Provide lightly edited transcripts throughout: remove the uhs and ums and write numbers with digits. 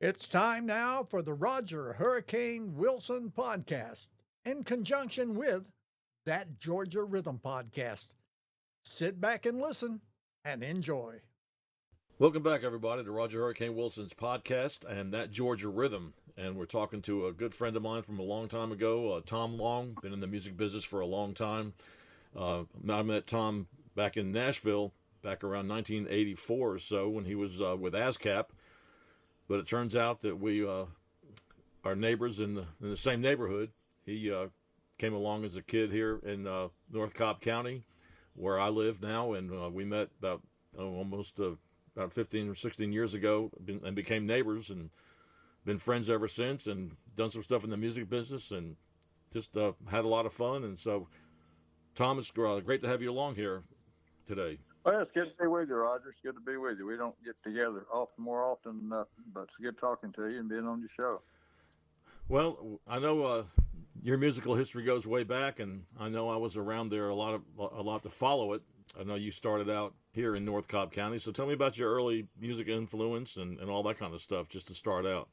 It's time now for the Roger Hurricane Wilson podcast in conjunction with That Georgia Rhythm podcast. Sit back and listen and enjoy. Welcome back, everybody, to Roger Hurricane Wilson's podcast and That Georgia Rhythm. And we're talking to a good friend of mine from a long time ago, Tom Long, been in the music business for a long time. I met Tom back in Nashville back around 1984 or so when he was with ASCAP. But it turns out that we are neighbors in the same neighborhood. He came along as a kid here in North Cobb County, where I live now, and we met about 15 or 16 years ago and became neighbors and been friends ever since and done some stuff in the music business and just had a lot of fun. And so, Tom, it's great to have you along here today. Well, it's good to be with you, Roger. It's good to be with you. We don't get together more often, but it's good talking to you and being on your show. Well, I know your musical history goes way back, and I know I was around there a lot to follow it. I know you started out here in North Cobb County, so tell me about your early music influence and all that kind of stuff, just to start out.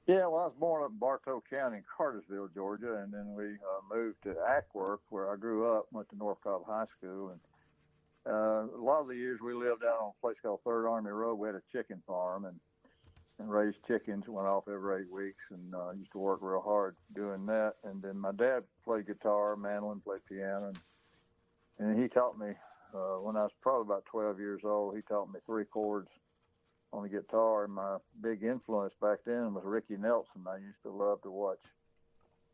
Yeah, well, I was born up in Bartow County, Cartersville, Georgia, and then we moved to Ackworth, where I grew up, went to North Cobb High School, and a lot of the years we lived out on a place called Third Army Road. We had a chicken farm and raised chickens. Went off every 8 weeks and used to work real hard doing that. And then my dad played guitar, mandolin, played piano, and he taught me when I was probably about 12 years old. He taught me 3 chords on the guitar. And my big influence back then was Ricky Nelson. I used to love to watch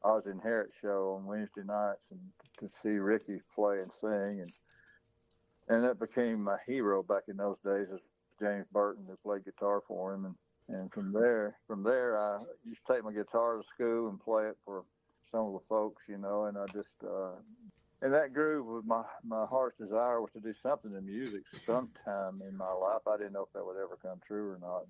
Ozzie and Harriet show on Wednesday nights and to see Ricky play and sing. And that became my hero back in those days, is James Burton, who played guitar for him. And from there, I used to take my guitar to school and play it for some of the folks, and I just, and that grew with my heart's desire was to do something in music sometime in my life. I didn't know if that would ever come true or not.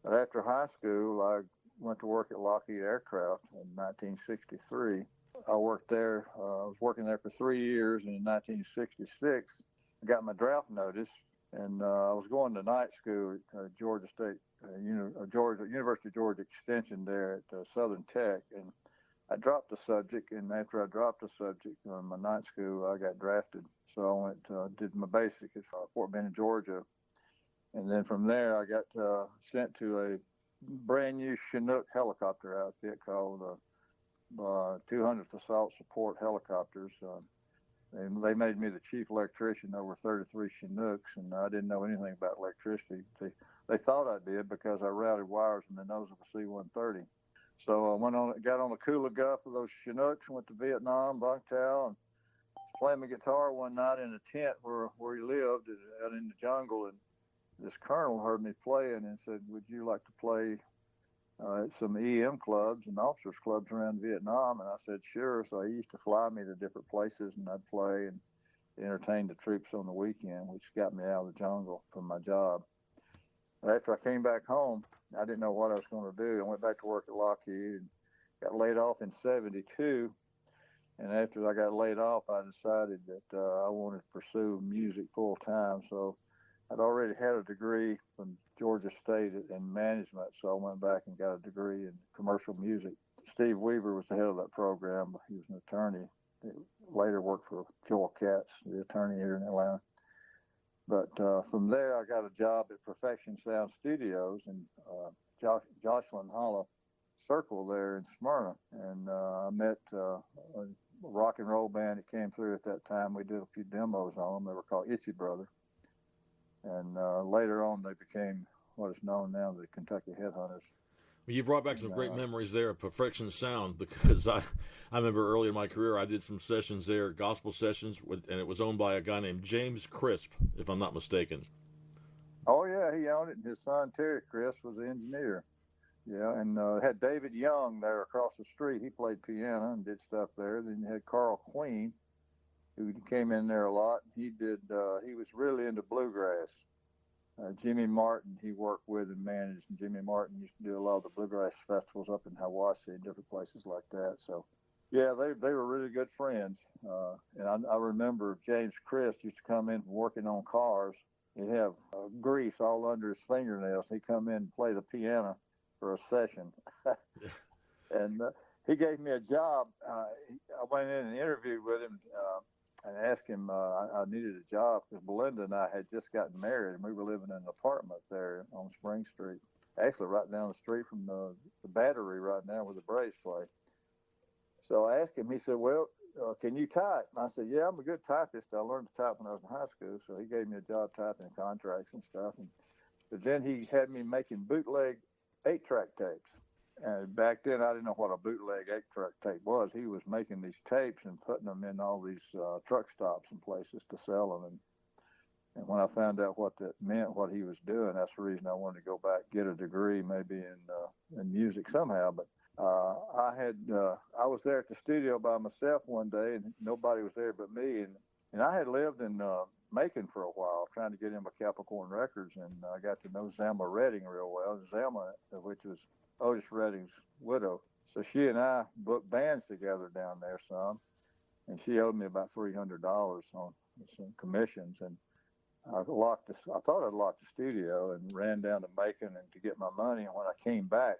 But after high school, I went to work at Lockheed Aircraft in 1963. I worked there. I was working there for 3 years, and in 1966, I got my draft notice, and I was going to night school at Georgia State, University of Georgia Extension there at Southern Tech, and I dropped the subject. And after I dropped the subject on my night school, I got drafted. So I went did my basic at Fort Benning, Georgia, and then from there I got sent to a brand new Chinook helicopter outfit called 200th Assault Support Helicopters. They made me the chief electrician over 33 Chinooks, and I didn't know anything about electricity. They thought I did because I routed wires in the nose of a C-130. So I got on the Kula Guff of those Chinooks, went to Vietnam, bunked out, and was playing my guitar one night in a tent where he lived out in the jungle, and this colonel heard me playing and said, "Would you like to play some EM clubs and officers clubs around Vietnam?" And I said, "Sure." So he used to fly me to different places, and I'd play and entertain the troops on the weekend, which got me out of the jungle from my job. After I came back home, I didn't know what I was going to do. I went back to work at Lockheed and got laid off in 72. And after I got laid off, I decided that I wanted to pursue music full time. So I'd already had a degree from Georgia State in management, so I went back and got a degree in commercial music. Steve Weaver was the head of that program. He was an attorney. He later worked for Joel Katz, the attorney here in Atlanta. But from there, I got a job at Perfection Sound Studios in Jocelyn Hollow Circle there in Smyrna. And I met a rock and roll band that came through at that time. We did a few demos on them. They were called Itchy Brother. And later on, they became what is known now the Kentucky Headhunters. Well, you brought back some great memories there of Perfection Sound, because I remember early in my career I did some sessions there, gospel sessions, and it was owned by a guy named James Crisp, if I'm not mistaken. Oh, yeah, he owned it, and his son Terry Crisp was the engineer. Yeah, and had David Young there across the street. He played piano and did stuff there. Then you had Carl Queen, who came in there a lot. He was really into bluegrass. Jimmy Martin, he worked with and managed, and Jimmy Martin used to do a lot of the bluegrass festivals up in Hiwassee and different places like that. So, yeah, they were really good friends. And I remember James Crisp used to come in working on cars. He'd have grease all under his fingernails. He'd come in and play the piano for a session. And he gave me a job. I went in and interviewed with him and asked him, I needed a job because Belinda and I had just gotten married, and we were living in an apartment there on Spring Street, actually right down the street from the Battery right now where the Braves play. So I asked him, he said, well, can you type? And I said, yeah, I'm a good typist. I learned to type when I was in high school. So he gave me a job typing contracts and stuff. But then he had me making bootleg 8-track tapes. And back then, I didn't know what a bootleg 8-track tape was. He was making these tapes and putting them in all these truck stops and places to sell them. And when I found out what that meant, what he was doing, that's the reason I wanted to go back, get a degree maybe in music somehow. But I was there at the studio by myself one day, and nobody was there but me. And I had lived in Macon for a while, trying to get in with Capricorn Records, and I got to know Zelma Redding real well. Zelma, which was Otis Redding's widow. So she and I booked bands together down there some, and she owed me about $300 on some commissions. And I thought I'd locked the studio and ran down to Macon and to get my money. And when I came back,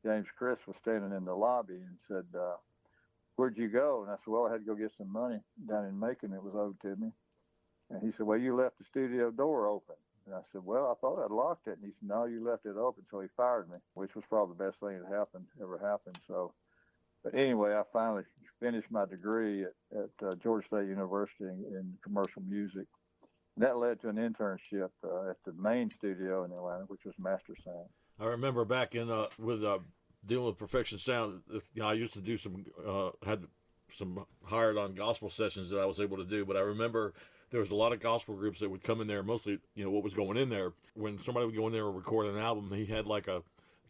James Chris was standing in the lobby and said, where'd you go? And I said, well, I had to go get some money down in Macon that was owed to me. And he said, well, you left the studio door open. And I said, well, I thought I'd locked it. And he said, no, you left it open. So he fired me, which was probably the best thing that ever happened. So, but anyway, I finally finished my degree at Georgia State University in commercial music. And that led to an internship at the main studio in Atlanta, which was Master Sound. I remember back in with dealing with Perfection Sound, I used to do had some hired on gospel sessions that I was able to do, but I remember there was a lot of gospel groups that would come in there, mostly, what was going in there. When somebody would go in there and record an album, he had like a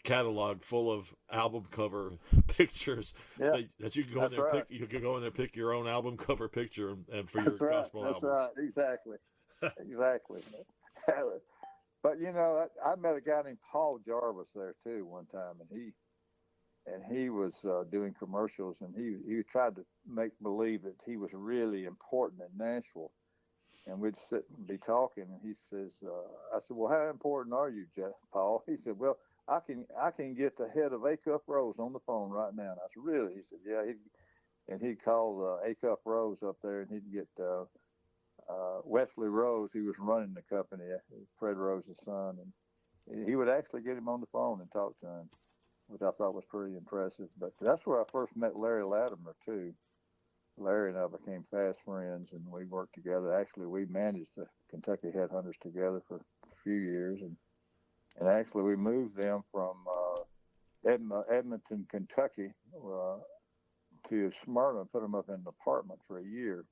catalog full of album cover pictures that you could go in there and pick. You could go in there and pick your own album cover picture and for your gospel album. That's right, exactly. Exactly. But I met a guy named Paul Jarvis there too one time, and he was doing commercials, and he tried to make believe that he was really important in Nashville. And we'd sit and be talking, and he says, I said, well, how important are you, Paul? He said, well, I can get the head of Acuff Rose on the phone right now. And I said, really? He said, yeah. He'd call Acuff Rose up there, and he'd get Wesley Rose, who was running the company, Fred Rose's son, and he would actually get him on the phone and talk to him, which I thought was pretty impressive. But that's where I first met Larry Latimer, too. Larry and I became fast friends, and we worked together. Actually, we managed the Kentucky Headhunters together for a few years, and actually we moved them from Edmonton, Kentucky, to Smyrna and put them up in an apartment for a year.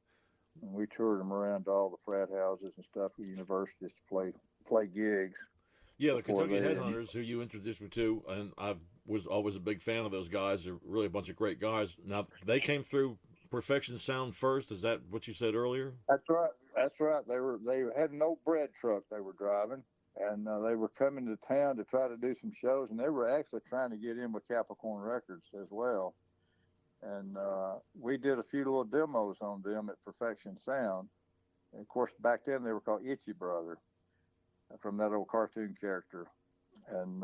And we toured them around to all the frat houses and stuff, universities to play gigs. Yeah, the Kentucky Headhunters, who you introduced me to, and I was always a big fan of those guys. They're really a bunch of great guys. Now, they came through Perfection Sound first. Is that what you said earlier? That's right. That's right. They had an old bread truck they were driving, and they were coming to town to try to do some shows, and they were actually trying to get in with Capricorn Records as well. And we did a few little demos on them at Perfection Sound. And of course, back then they were called Itchy Brother, from that old cartoon character. And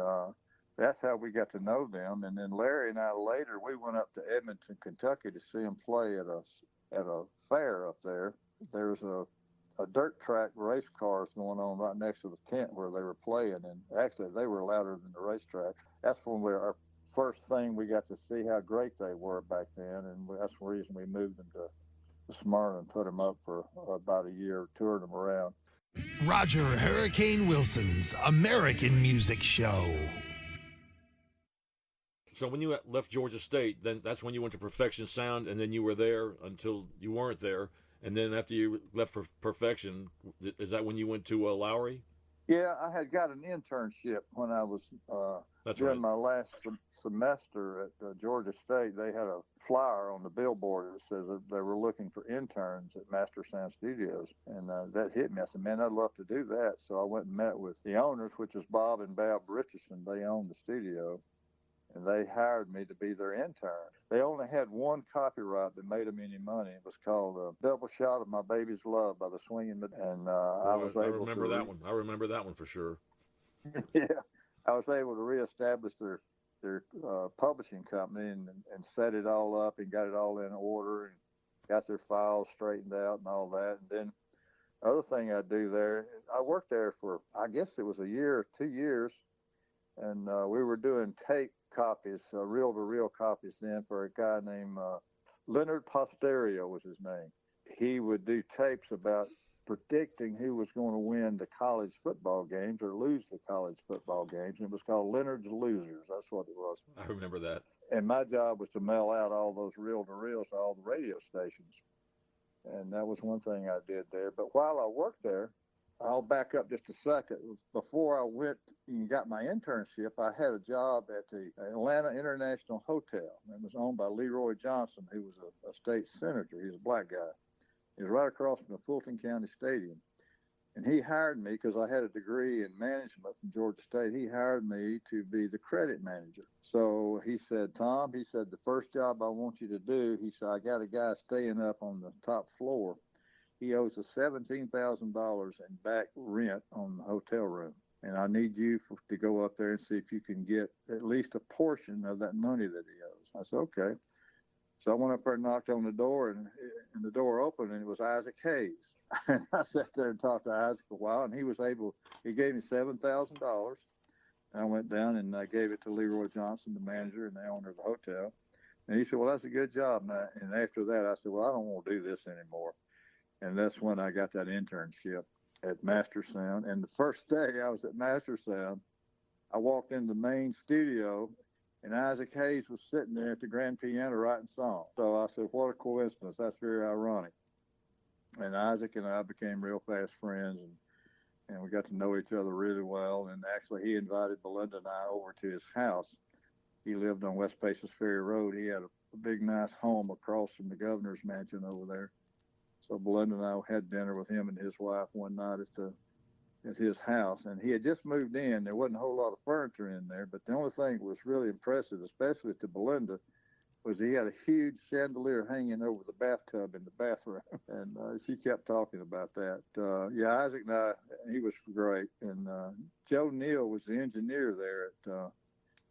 that's how we got to know them. And then Larry and I later, we went up to Edmonton, Kentucky to see them play at a fair up there. There was a dirt track race cars going on right next to the tent where they were playing. And actually, they were louder than the racetrack. That's when our first thing we got to see how great they were back then. And that's the reason we moved them to Smyrna and put them up for about a year, toured them around. Roger Hurricane Wilson's American Music Show. So when you left Georgia State, then that's when you went to Perfection Sound, and then you were there until you weren't there. And then after you left for Perfection, is that when you went to Lowry? Yeah, I had got an internship when I was during my last semester at Georgia State. They had a flyer on the billboard that says that they were looking for interns at Master Sound Studios. And that hit me. I said, man, I'd love to do that. So I went and met with the owners, which was Bob and Bab Richardson. They owned the studio. And they hired me to be their intern. They only had one copyright that made them any money. It was called Double Shot of My Baby's Love by the Swinging. And I was able to... that one. I remember that one for sure. Yeah. I was able to reestablish their publishing company and set it all up and got it all in order and got their files straightened out and all that. And then the other thing I do there, I worked there for, I guess it was a year or 2 years, and we were doing tape copies, reel-to-reel copies then for a guy named Leonard Posterio was his name. He would do tapes about predicting who was going to win the college football games or lose the college football games. And it was called Leonard's Losers. That's what it was. I remember that. And my job was to mail out all those reel-to-reels to all the radio stations. And that was one thing I did there. But while I worked there, I'll back up just a second. Before I went and got my internship, I had a job at the Atlanta International Hotel. It was owned by Leroy Johnson, who was a state senator. He was a black guy. He was right across from the Fulton County Stadium. And he hired me because I had a degree in management from Georgia State. He hired me to be the credit manager. So he said, Tom, he said, the first job I want you to do, he said, I got a guy staying up on the top floor. He owes us $17,000 in back rent on the hotel room. And I need you to go up there and see if you can get at least a portion of that money that he owes. I said, okay. So I went up there and knocked on the door, and the door opened, and it was Isaac Hayes. And I sat there and talked to Isaac a while, and he gave me $7,000. And I went down and I gave it to Leroy Johnson, the manager and the owner of the hotel. And he said, well, that's a good job. And after that, I said, well, I don't want to do this anymore. And that's when I got that internship at Master Sound. And the first day I was at Master Sound, I walked in the main studio, and Isaac Hayes was sitting there at the grand piano writing songs. So I said, what a coincidence. That's very ironic. And Isaac and I became real fast friends, and we got to know each other really well. And actually, he invited Belinda and I over to his house. He lived on West Paces Ferry Road. He had a big, nice home across from the governor's mansion over there. So Belinda and I had dinner with him and his wife one night at his house. And he had just moved in. There wasn't a whole lot of furniture in there, but the only thing that was really impressive, especially to Belinda, was he had a huge chandelier hanging over the bathtub in the bathroom. And she kept talking about that. Isaac and I, he was great. And Joe Neal was the engineer there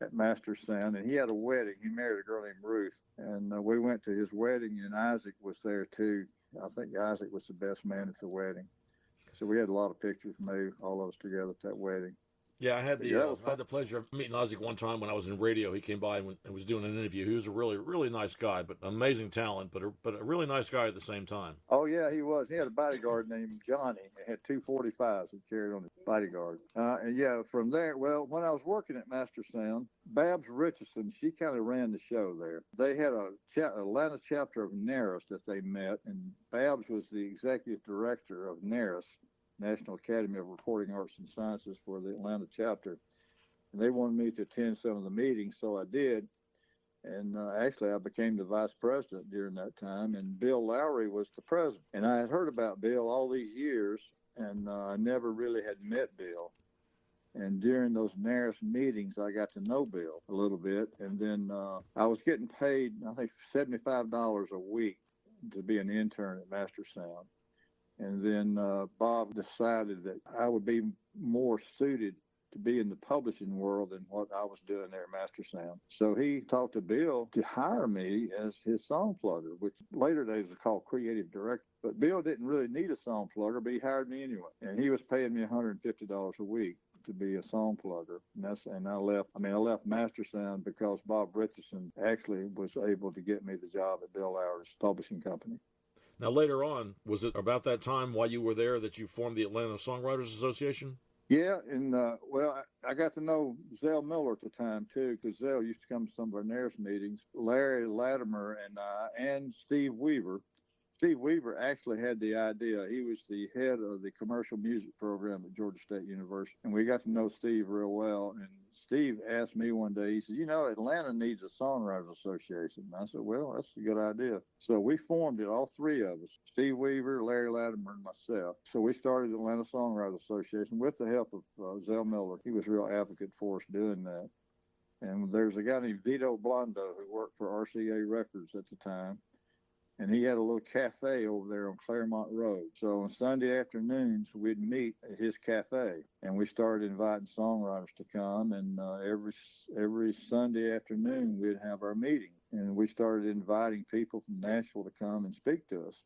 at Master Sound, and he had a wedding. He married a girl named Ruth, and we went to his wedding, and Isaac was there too. I think Isaac was the best man at the wedding. So we had a lot of pictures made, all of us together at that wedding. Yeah, I had the pleasure of meeting Isaac one time when I was in radio. He came by and was doing an interview. He was a really, really nice guy, but amazing talent, but a really nice guy at the same time. Oh, yeah, he was. He had a bodyguard named Johnny. He had 245s he carried on his bodyguard. From there, well, when I was working at Master Sound, Babs Richardson, she kind of ran the show there. They had a Atlanta chapter of NARIS that they met, and Babs was the executive director of NARIS, National Academy of Recording Arts and Sciences, for the Atlanta chapter. And they wanted me to attend some of the meetings, so I did. And actually, I became the vice president during that time, and Bill Lowry was the president. And I had heard about Bill all these years, and I never really had met Bill. And during those NARIS meetings, I got to know Bill a little bit. And then I was getting paid, I think, $75 a week to be an intern at Master Sound. And then Bob decided that I would be more suited to be in the publishing world than what I was doing there at Master Sound. So he talked to Bill to hire me as his song plugger, which later days was called creative director. But Bill didn't really need a song plugger, but he hired me anyway. And he was paying me $150 a week to be a song plugger. And I left Master Sound because Bob Richardson actually was able to get me the job at Bill Lowry's publishing company. Now, later on, was it about that time while you were there that you formed the Atlanta Songwriters Association? Yeah, and I got to know Zell Miller at the time too, because Zell used to come to some of our NARIS meetings. Larry Latimer and Steve Weaver. Steve Weaver actually had the idea. He was the head of the commercial music program at Georgia State University, and we got to know Steve real well. And Steve asked me one day, he said, Atlanta needs a songwriters association. And I said, well, that's a good idea. So we formed it, all three of us, Steve Weaver, Larry Latimer, and myself. So we started the Atlanta Songwriters Association with the help of Zell Miller. He was a real advocate for us doing that. And there's a guy named Vito Blondo who worked for RCA Records at the time. And he had a little cafe over there on Claremont Road. So on Sunday afternoons, we'd meet at his cafe, and we started inviting songwriters to come. And every Sunday afternoon, we'd have our meeting. And we started inviting people from Nashville to come and speak to us.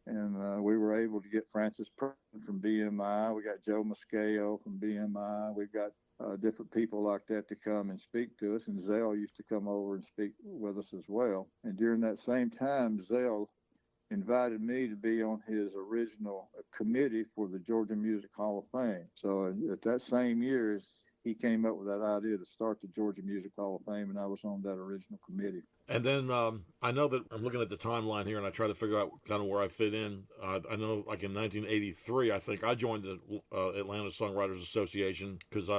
And we were able to get Francis Preston from BMI. We got Joe Mascao from BMI. We've got different people like that to come and speak to us. And Zell used to come over and speak with us as well. And during that same time, Zell invited me to be on his original committee for the Georgia Music Hall of Fame. So at that same year, he came up with that idea to start the Georgia Music Hall of Fame, and I was on that original committee. And then I know that I'm looking at the timeline here, and I try to figure out kind of where I fit in. I know, like in 1983, I think I joined the Atlanta Songwriters Association because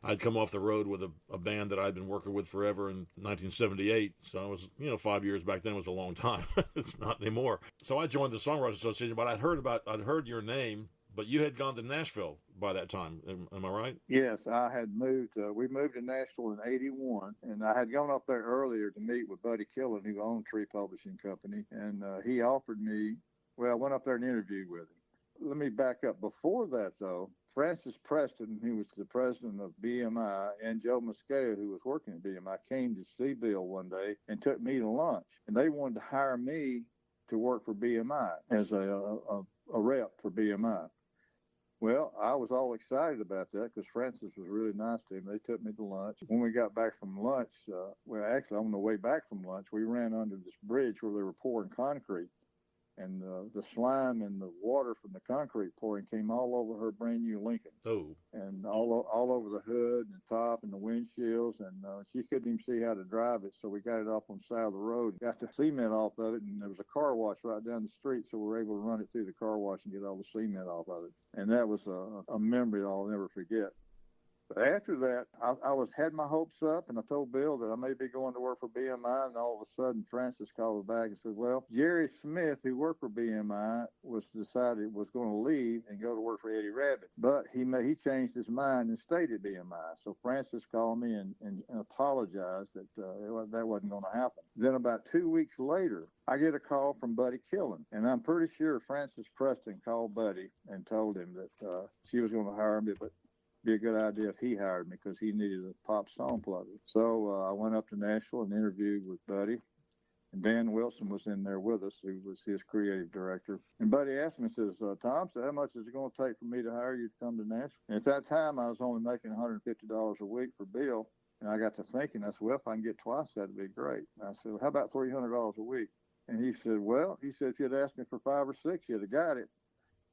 I'd come off the road with a band that I'd been working with forever in 1978. So I was, 5 years back then was a long time. It's not anymore. So I joined the Songwriters Association, but I'd heard your name, but you had gone to Nashville by that time. Am I right? Yes, I had moved. We moved to Nashville in '81, and I had gone up there earlier to meet with Buddy Killen, who owned Tree Publishing Company, and he offered me. Well, I went up there and interviewed with him. Let me back up. Before that, though, Francis Preston, who was the president of BMI, and Joe Mascao, who was working at BMI, came to see Bill one day and took me to lunch, and they wanted to hire me to work for BMI as a rep for BMI. Well, I was all excited about that because Francis was really nice to him. They took me to lunch. When we got back from lunch, actually on the way back from lunch, we ran under this bridge where they were pouring concrete. And the slime and the water from the concrete pouring came all over her brand new Lincoln. Oh. And all over the hood and top and the windshields. And she couldn't even see how to drive it. So we got it off on the side of the road, got the cement off of it. And there was a car wash right down the street. So we were able to run it through the car wash and get all the cement off of it. And that was a memory I'll never forget. But after that, I had my hopes up, and I told Bill that I may be going to work for BMI, and all of a sudden Francis called me back and said, well, Jerry Smith, who worked for BMI, was going to leave and go to work for Eddie Rabbit. But he changed his mind and stayed at BMI. So Francis called me and apologized that that wasn't going to happen. Then about 2 weeks later, I get a call from Buddy Killen, and I'm pretty sure Francis Preston called Buddy and told him that she was going to hire me, but be a good idea if he hired me because he needed a pop song plugger. So I went up to Nashville and interviewed with Buddy. And Dan Wilson was in there with us, who was his creative director. And Buddy asked me, says, Tom, how much is it going to take for me to hire you to come to Nashville? And at that time, I was only making $150 a week for Bill. And I got to thinking, I said, well, if I can get twice, that'd be great. I said, well, how about $300 a week? And he said, if you'd asked me for 5 or 6, you'd have got it.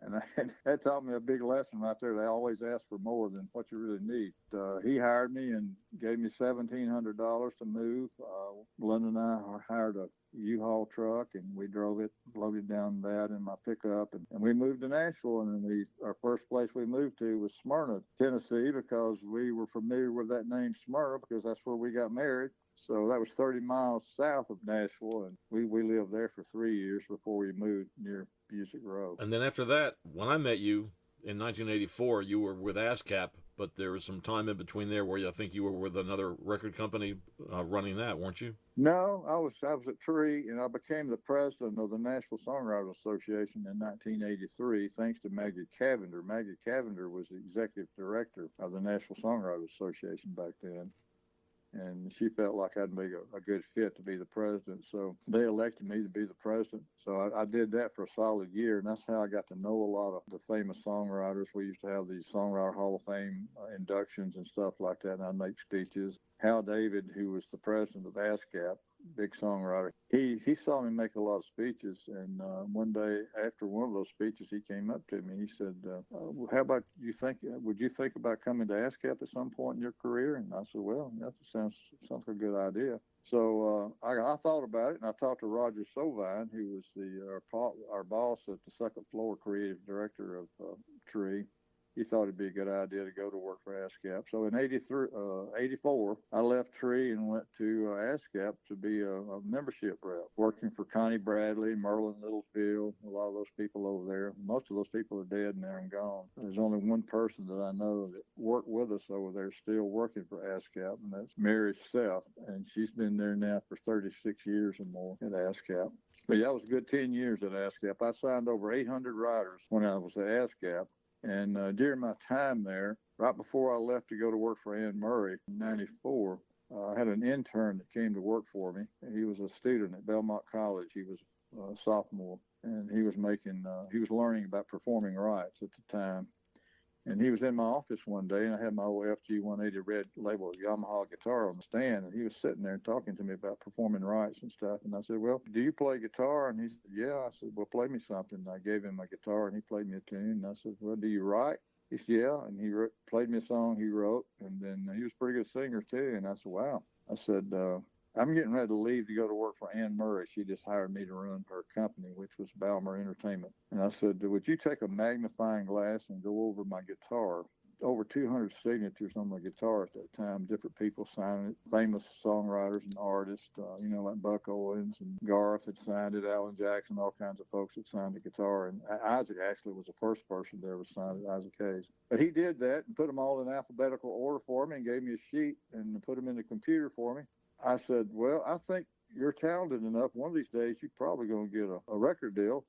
And that taught me a big lesson right there. They always ask for more than what you really need. He hired me and gave me $1,700 to move. Lynn and I hired a U-Haul truck, and we drove it, loaded down that in my pickup, and we moved to Nashville. And then our first place we moved to was Smyrna, Tennessee, because we were familiar with that name Smyrna because that's where we got married. So that was 30 miles south of Nashville, and we lived there for 3 years before we moved near Music Row. And then after that, when I met you in 1984, you were with ASCAP, but there was some time in between there where I think you were with another record company running that, weren't you? No, I was at Tree, and I became the president of the Nashville Songwriters Association in 1983, thanks to Maggie Cavender. Maggie Cavender was the executive director of the Nashville Songwriters Association back then. And she felt like I'd be a good fit to be the president. So they elected me to be the president. So I did that for a solid year. And that's how I got to know a lot of the famous songwriters. We used to have these Songwriter Hall of Fame inductions and stuff like that. And I'd make speeches. Hal David, who was the president of ASCAP, big songwriter, he saw me make a lot of speeches. And one day after one of those speeches, he came up to me. He said, how about would you think about coming to ASCAP at some point in your career? And I said, well, that sounds like a good idea. So I thought about it, and I talked to Roger Sovine, who was our boss at the second floor creative director of Tree. he thought it'd be a good idea to go to work for ASCAP. So in 84, I left Tree and went to ASCAP to be a membership rep, working for Connie Bradley, Merlin Littlefield, a lot of those people over there. Most of those people are dead now and gone. There's only one person that I know that worked with us over there still working for ASCAP, and that's Mary Seth, and she's been there now for 36 years or more at ASCAP. But yeah, it was a good 10 years at ASCAP. I signed over 800 writers when I was at ASCAP. And during my time there, right before I left to go to work for Ann Murray in 94, I had an intern that came to work for me. He was a student at Belmont College. He was a sophomore, and he was learning about performing rights at the time. And he was in my office one day, and I had my old FG 180 red label Yamaha guitar on the stand, and he was sitting there talking to me about performing rights and stuff. And I said, well, do you play guitar? And he said, yeah. I said, well, play me something. And I gave him my guitar, and he played me a tune. And I said, well, do you write? He said, yeah. And he played me a song he wrote, and then he was a pretty good singer, too. And I said, wow. I said, I'm getting ready to leave to go to work for Ann Murray. She just hired me to run her company, which was Balmer Entertainment. And I said, would you take a magnifying glass and go over my guitar? Over 200 signatures on my guitar at that time, different people signing it, famous songwriters and artists, like Buck Owens and Garth had signed it, Alan Jackson, all kinds of folks had signed the guitar. And Isaac actually was the first person to ever sign it, Isaac Hayes. But he did that and put them all in alphabetical order for me and gave me a sheet and put them in the computer for me. I said, well, I think you're talented enough. One of these days, you're probably going to get a record deal.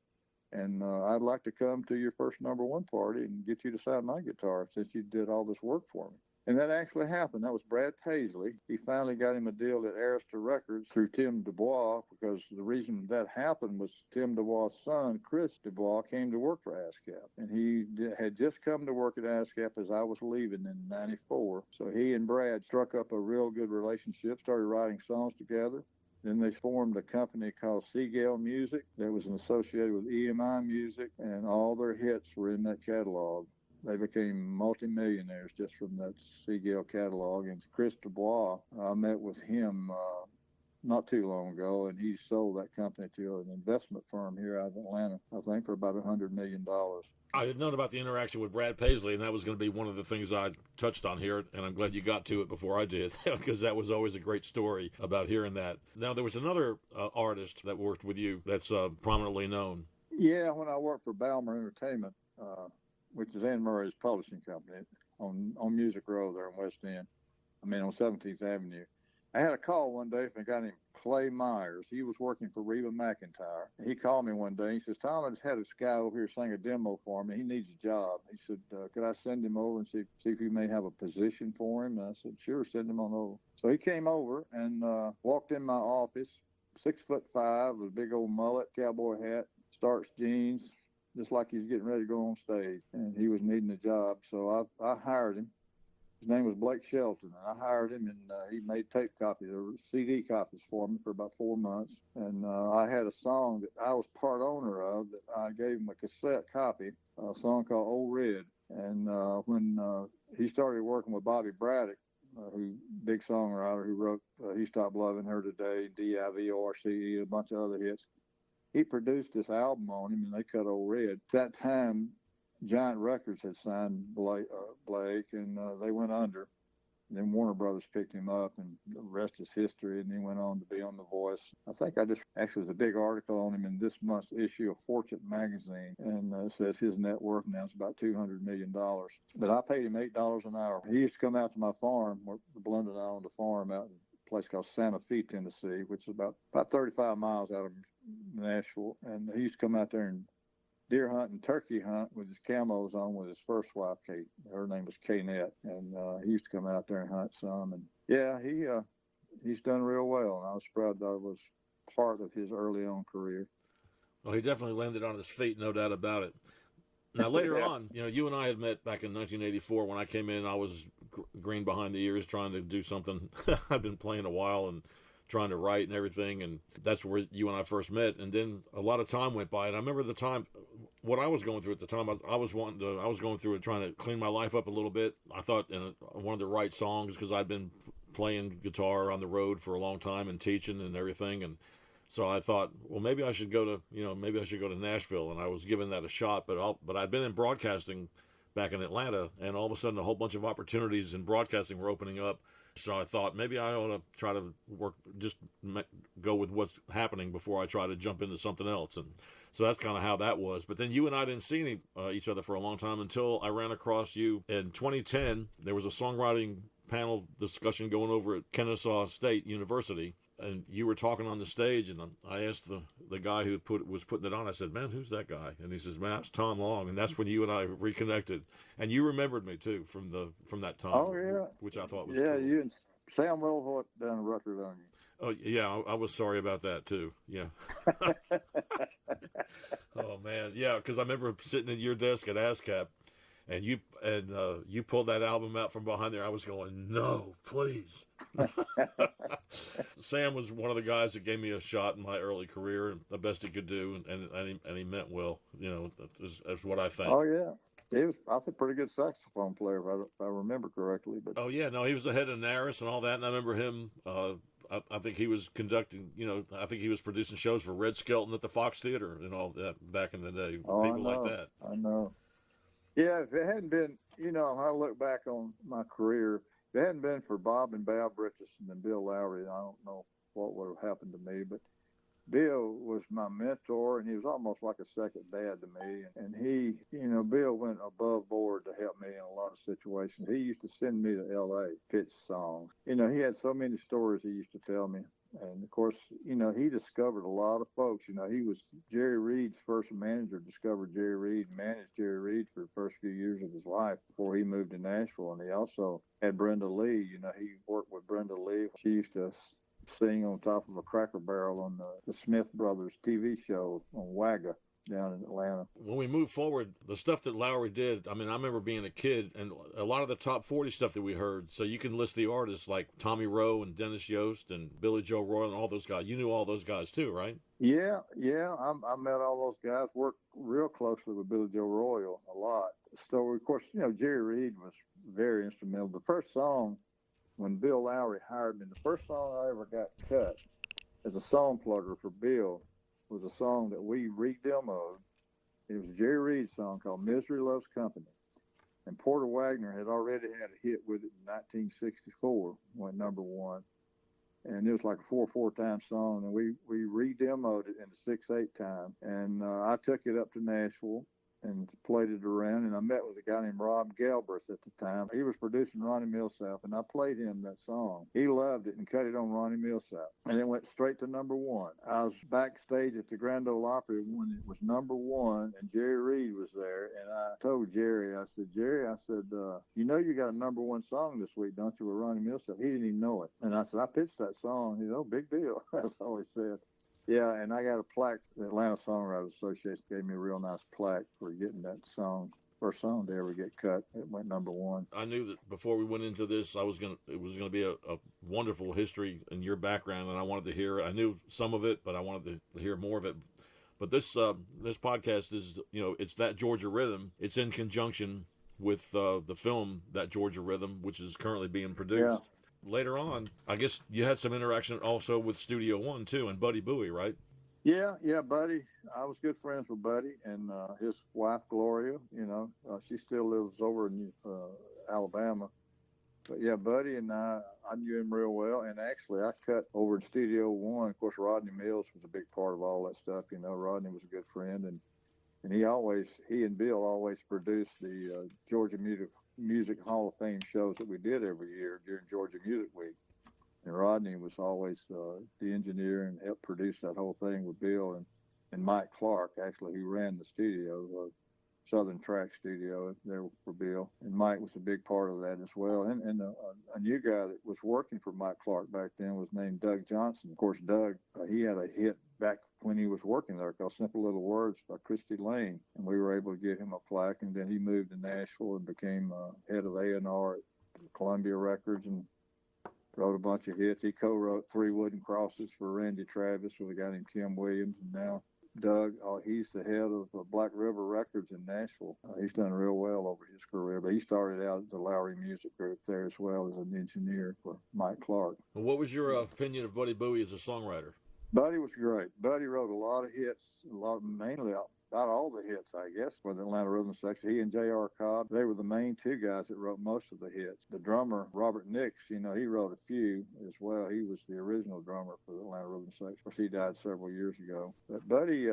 And I'd like to come to your first #1 party and get you to sign my guitar since you did all this work for me. And that actually happened. That was Brad Paisley. He finally got him a deal at Arista Records through Tim Dubois, because the reason that happened was Tim Dubois' son, Chris Dubois, came to work for ASCAP. And he had just come to work at ASCAP as I was leaving in 94. So he and Brad struck up a real good relationship, started writing songs together. Then they formed a company called Seagale Music that was associated with EMI Music, and all their hits were in that catalog. They became multimillionaires just from that Seagale catalog. And Chris Dubois, I met with him not too long ago, and he sold that company to an investment firm here out of Atlanta, I think for about $100 million. I had known about the interaction with Brad Paisley, and that was going to be one of the things I touched on here, and I'm glad you got to it before I did, because that was always a great story about hearing that. Now, there was another artist that worked with you that's prominently known. Yeah, when I worked for Balmer Entertainment, which is Ann Murray's publishing company, on Music Row there in West End, on 17th Avenue. I had a call one day from a guy named Clay Myers. He was working for Reba McEntire. He called me one day. He says, Tom, I just had this guy over here sing a demo for me. He needs a job. He said, could I send him over and see if you may have a position for him? And I said, sure, send him on over. So he came over and walked in my office, 6'5", with a big old mullet, cowboy hat, starched jeans, just like he's getting ready to go on stage. And he was needing a job. So I hired him. His name was Blake Shelton, and I hired him, and he made tape copies or CD copies for me for about 4 months. And I had a song that I was part owner of that I gave him a cassette copy, a song called Old Red. And when he started working with Bobby Braddock, big songwriter who wrote He Stopped Loving Her Today, DIVORCE, a bunch of other hits, he produced this album on him, and they cut Old Red. At that time, Giant Records had signed Blake, and they went under. And then Warner Brothers picked him up, and the rest is history. And he went on to be on The Voice. I think there's a big article on him in this month's issue of Fortune magazine, and it says his net worth now is about $200 million. But I paid him $8 an hour. He used to come out to my farm, where Belinda and I owned a farm out in a place called Santa Fe, Tennessee, which is about 35 miles out of Nashville. And he used to come out there and deer hunt and turkey hunt with his camos on with his first wife, Kate. Her name was K-Net, and he used to come out there and hunt some. And yeah, he's done real well, and I was proud that I was part of his early on career. Well, he definitely landed on his feet, no doubt about it. Now, later on, you and I had met back in 1984. When I came in, I was green behind the ears trying to do something. I've been playing a while and trying to write and everything, and that's where you and I first met. And then a lot of time went by, and I remember the time, what I was going through at the time. I was going through it, trying to clean my life up a little bit. I thought I wanted to write songs because I'd been playing guitar on the road for a long time and teaching and everything, and so I thought, well, maybe I should go to Nashville, and I was giving that a shot. But I'd been in broadcasting back in Atlanta, and all of a sudden a whole bunch of opportunities in broadcasting were opening up. So I thought maybe I ought to try to go with what's happening before I try to jump into something else. And so that's kind of how that was. But then you and I didn't see each other for a long time until I ran across you in 2010. There was a songwriting panel discussion going over at Kennesaw State University, and you were talking on the stage, and I asked the guy who was putting it on, I said, man, who's that guy? And he says, man, that's Tom Long. And that's when you and I reconnected. And you remembered me, too, from that time. Oh, yeah. Which I thought was cool. You and Sam Wellhort done a record on you. Oh, yeah, I was sorry about that, too. Yeah. Oh, man. Yeah, because I remember sitting at your desk at ASCAP, and you pulled that album out from behind there. I was going, no, please. Sam was one of the guys that gave me a shot in my early career, and the best he could do, and he meant well. You know, that's what I think. Oh yeah, he was, I think, pretty good saxophone player if I remember correctly. But oh yeah, no, he was the head of Naris and all that, and I remember him. I think he was conducting. You know, I think he was producing shows for Red Skelton at the Fox Theater and all that back in the day. Oh, people like that. I know. Yeah, if it hadn't been, you know, I look back on my career, if it hadn't been for Bob and Val Britchison and Bill Lowry, I don't know what would have happened to me. But Bill was my mentor, and he was almost like a second dad to me. And he, you know, Bill went above board to help me in a lot of situations. He used to send me to L.A., pitch songs. You know, he had so many stories he used to tell me. And, of course, you know, he discovered a lot of folks. You know, he was Jerry Reed's first manager, discovered Jerry Reed, managed Jerry Reed for the first few years of his life before he moved to Nashville. And he also had Brenda Lee. You know, he worked with Brenda Lee. She used to sing on top of a Cracker Barrel on the Smith Brothers TV show on Wagga down in Atlanta. When we move forward, the stuff that Lowry did, I mean, I remember being a kid, and a lot of the top 40 stuff that we heard, so you can list the artists like Tommy Rowe and Dennis Yost and Billy Joe Royal and all those guys. You knew all those guys too, right? Yeah. I met all those guys, worked real closely with Billy Joe Royal a lot. So, of course, you know, Jerry Reed was very instrumental. The first song, when Bill Lowry hired me, the first song I ever got cut as a song plugger for Bill was a song that we re-demoed. It was a Jerry Reed song called Misery Loves Company. And Porter Wagner had already had a hit with it in 1964, went number one. And it was like a 4/4 time song. And we re-demoed it in the 6/8 time. And I took it up to Nashville and played it around, and I met with a guy named Rob Galbraith at the time. He was producing Ronnie Milsap, and I played him that song. He loved it and cut it on Ronnie Milsap, and it went straight to number one. I was backstage at the Grand Ole Opry when it was number one, and Jerry Reed was there, and I told Jerry, I said, you know you got a number one song this week, don't you, with Ronnie Milsap? He didn't even know it. And I said, I pitched that song. You know, big deal. That's all he said. Yeah, and I got a plaque. The Atlanta Songwriters Association gave me a real nice plaque for getting that song, first song to ever get cut. It went number one. I knew that before we went into this, it was gonna be a wonderful history in your background, and I wanted to hear it. I knew some of it, but I wanted to hear more of it. But this podcast is, you know, it's That Georgia Rhythm. It's in conjunction with the film That Georgia Rhythm, which is currently being produced. Yeah. Later on, I guess you had some interaction also with Studio One too, and Buddy Bowie, right? Yeah, Buddy. I was good friends with Buddy and his wife Gloria. You know, she still lives over in Alabama. But yeah, Buddy and I knew him real well. And actually, I cut over in Studio One. Of course, Rodney Mills was a big part of all that stuff. You know, Rodney was a good friend, and he and Bill always produced the Georgia Music Hall of Fame shows that we did every year during Georgia Music Week. And Rodney was always the engineer and helped produce that whole thing with Bill and Mike Clark. Actually, he ran the studio, Southern Track Studio there for Bill. And Mike was a big part of that as well. And a new guy that was working for Mike Clark back then was named Doug Johnson. Of course, Doug, he had a hit back when he was working there called Simple Little Words by Christy Lane. And we were able to get him a plaque. And then he moved to Nashville and became head of A&R at Columbia Records and wrote a bunch of hits. He co-wrote Three Wooden Crosses for Randy Travis with a guy named Tim Williams. And now Doug, he's the head of Black River Records in Nashville. He's done real well over his career, but he started out at the Lowry Music Group there as well as an engineer for Mike Clark. Well, what was your opinion of Buddy Bowie as a songwriter? Buddy was great. Buddy wrote a lot of hits, mainly not all the hits, I guess, for the Atlanta Rhythm Section. He and J.R. Cobb, they were the main two guys that wrote most of the hits. The drummer, Robert Nix, he wrote a few as well. He was the original drummer for the Atlanta Rhythm Section. Of course, he died several years ago. But Buddy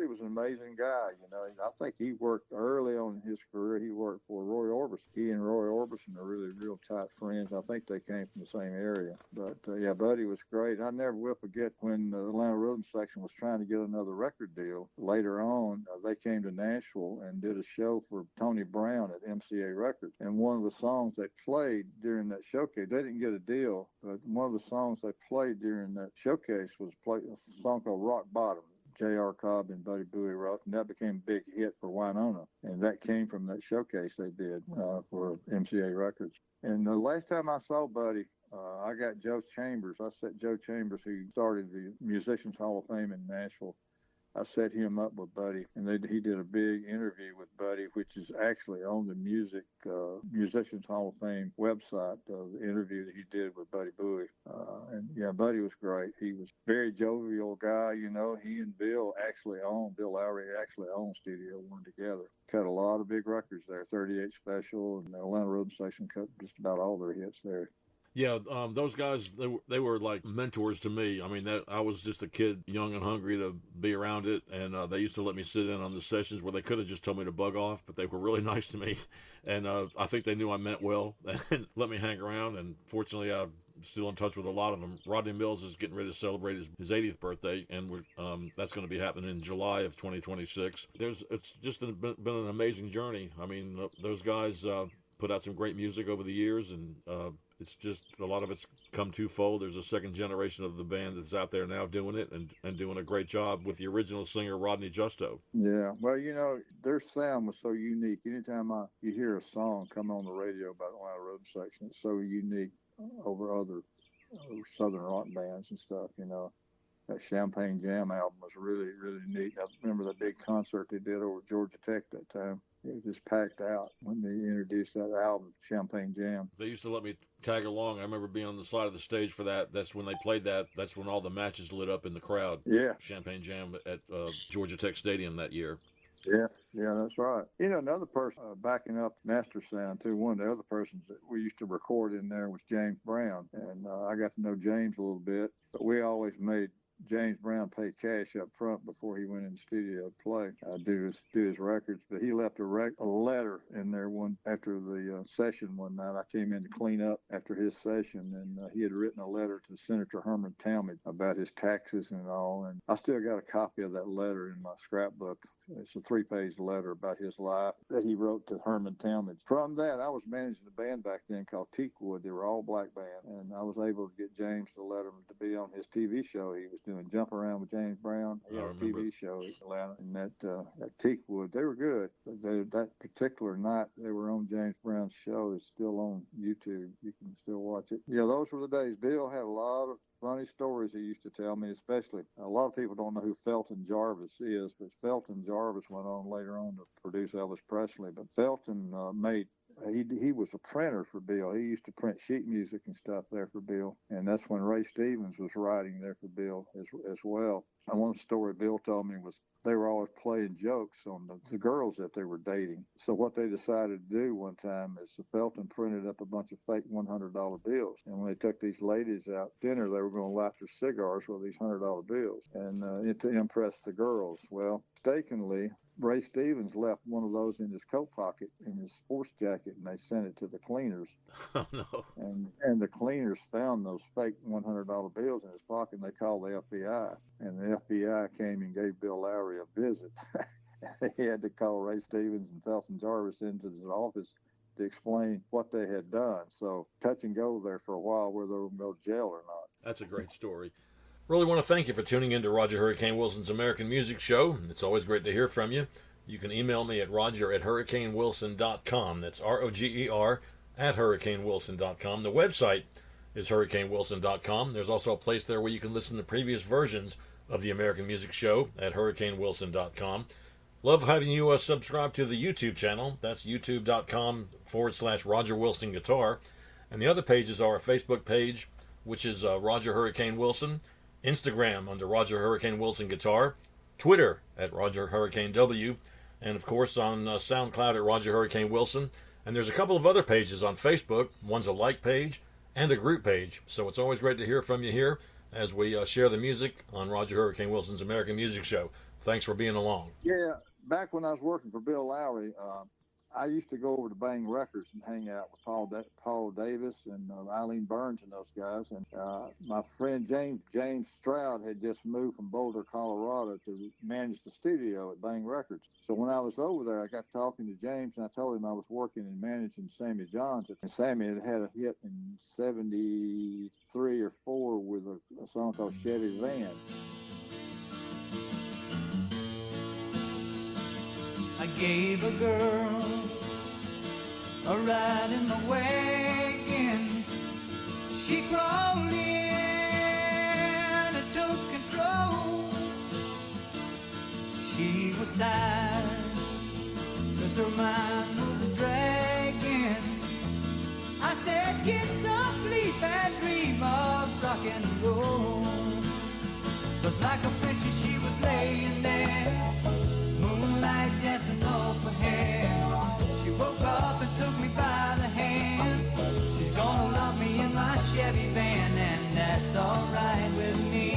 was an amazing guy. I think he worked early on in his career. He worked for Roy Orbison. He and Roy Orbison are really real tight friends. I think they came from the same area. But yeah, Buddy was great. I never will forget when the Atlanta Rhythm Section was trying to get another record deal. Later on, they came to Nashville and did a show for Tony Brown at MCA Records. And one of the songs they played during that showcase, they didn't get a deal, but one of the songs they played during that showcase was a song called Rock Bottom. J.R. Cobb and Buddy Bowie wrote, and that became a big hit for Winona. And that came from that showcase they did for MCA Records. And the last time I saw Buddy, I got Joe Chambers. I set Joe Chambers, who started the Musicians Hall of Fame in Nashville. I set him up with Buddy, and he did a big interview with Buddy, which is actually on the Musicians Hall of Fame website, the interview that he did with Buddy Bowie. And yeah, Buddy was great. He was a very jovial guy. He and Bill Lowry actually owned Studio One together. Cut a lot of big records there, 38 Special, and the Atlanta Rhythm Section cut just about all their hits there. Yeah, those guys, they were like mentors to me. I mean, I was just a kid, young and hungry to be around it, and they used to let me sit in on the sessions where they could have just told me to bug off, but they were really nice to me, and I think they knew I meant well and let me hang around, and fortunately I'm still in touch with a lot of them. Rodney Mills is getting ready to celebrate his 80th birthday, and that's going to be happening in July of 2026. It's just been an amazing journey. I mean, those guys put out some great music over the years, and it's just a lot of it's come twofold. There's a second generation of the band that's out there now doing it and doing a great job with the original singer, Rodney Justo. Yeah, well, their sound was so unique. Anytime you hear a song come on the radio by the Atlanta Rhythm Section, it's so unique over other Southern rock bands and stuff, That Champagne Jam album was really, really neat. I remember the big concert they did over at Georgia Tech that time. It was just packed out when they introduced that album, Champagne Jam. They used to let me tag along. I remember being on the side of the stage for that. That's when they played that. That's when all the matches lit up in the crowd. Yeah. Champagne Jam at Georgia Tech Stadium that year. Yeah, that's right. Another person backing up Master Sound, too, one of the other persons that we used to record in there was James Brown. And I got to know James a little bit, but we always made James Brown pay cash up front before he went in the studio to play, do his records. But he left a letter in there after the session one night. I came in to clean up after his session, and he had written a letter to Senator Herman Talmadge about his taxes and all. And I still got a copy of that letter in my scrapbook. It's a 3-page letter about his life that he wrote to Herman Talmadge. From that, I was managing a band back then called Teakwood. They were all black band, and I was able to get James to let him to be on his TV show he was doing, Jump Around with James Brown. He had a TV show in Atlanta, and at Teakwood. They were good. But that particular night, they were on James Brown's show. It's still on YouTube. You can still watch it. Yeah, those were the days. Bill had a lot of funny stories he used to tell me, especially. A lot of people don't know who Felton Jarvis is, but Felton Jarvis went on later on to produce Elvis Presley. But Felton he was a printer for Bill. He used to print sheet music and stuff there for Bill. And that's when Ray Stevens was writing there for Bill as well. And one story Bill told me was they were always playing jokes on the girls that they were dating. So what they decided to do one time is Felton printed up a bunch of fake $100 bills. And when they took these ladies out to dinner, they were going to light their cigars with these $100 bills and to impress the girls. Well, mistakenly, Ray Stevens left one of those in his coat pocket in his sports jacket, and they sent it to the cleaners. Oh, no. And the cleaners found those fake $100 bills in his pocket, and they called the FBI. And the FBI came and gave Bill Lowry a visit. He had to call Ray Stevens and Felton Jarvis into his office to explain what they had done. So touch and go there for a while whether they were going to go to jail or not. That's a great story. Really want to thank you for tuning in to Roger Hurricane Wilson's American Music Show. It's always great to hear from you. You can email me at roger@hurricanewilson.com. That's ROGER at hurricanewilson.com. The website is hurricanewilson.com. There's also a place there where you can listen to previous versions of the American Music Show at hurricanewilson.com. Love having you subscribe to the YouTube channel. That's youtube.com/Roger Wilson Guitar. And the other pages are a Facebook page, which is Roger Hurricane Wilson, Instagram under Roger Hurricane Wilson Guitar, Twitter at Roger Hurricane W, and of course on SoundCloud at Roger Hurricane Wilson. And there's a couple of other pages on Facebook. One's a like page and a group page. So it's always great to hear from you here as we share the music on Roger Hurricane Wilson's American Music Show. Thanks for being along. Yeah, back when I was working for Bill Lowry, I used to go over to Bang Records and hang out with Paul Davis and Eileen Burns and those guys. And my friend James Stroud had just moved from Boulder, Colorado to manage the studio at Bang Records. So when I was over there, I got talking to James, and I told him I was working and managing Sammy Johns. And Sammy had a hit in 73 or 4 with a song called Chevy Van. I gave a girl a ride in the wagon. She crawled in and took control. She was tired, 'cause her mind was a dragging. I said, get some sleep and dream of rock and roll. 'Cause like a princess she was laying there, moonlight dancing off her hair. She woke up and took me by the hand. She's gonna love me in my Chevy van, and that's alright with me.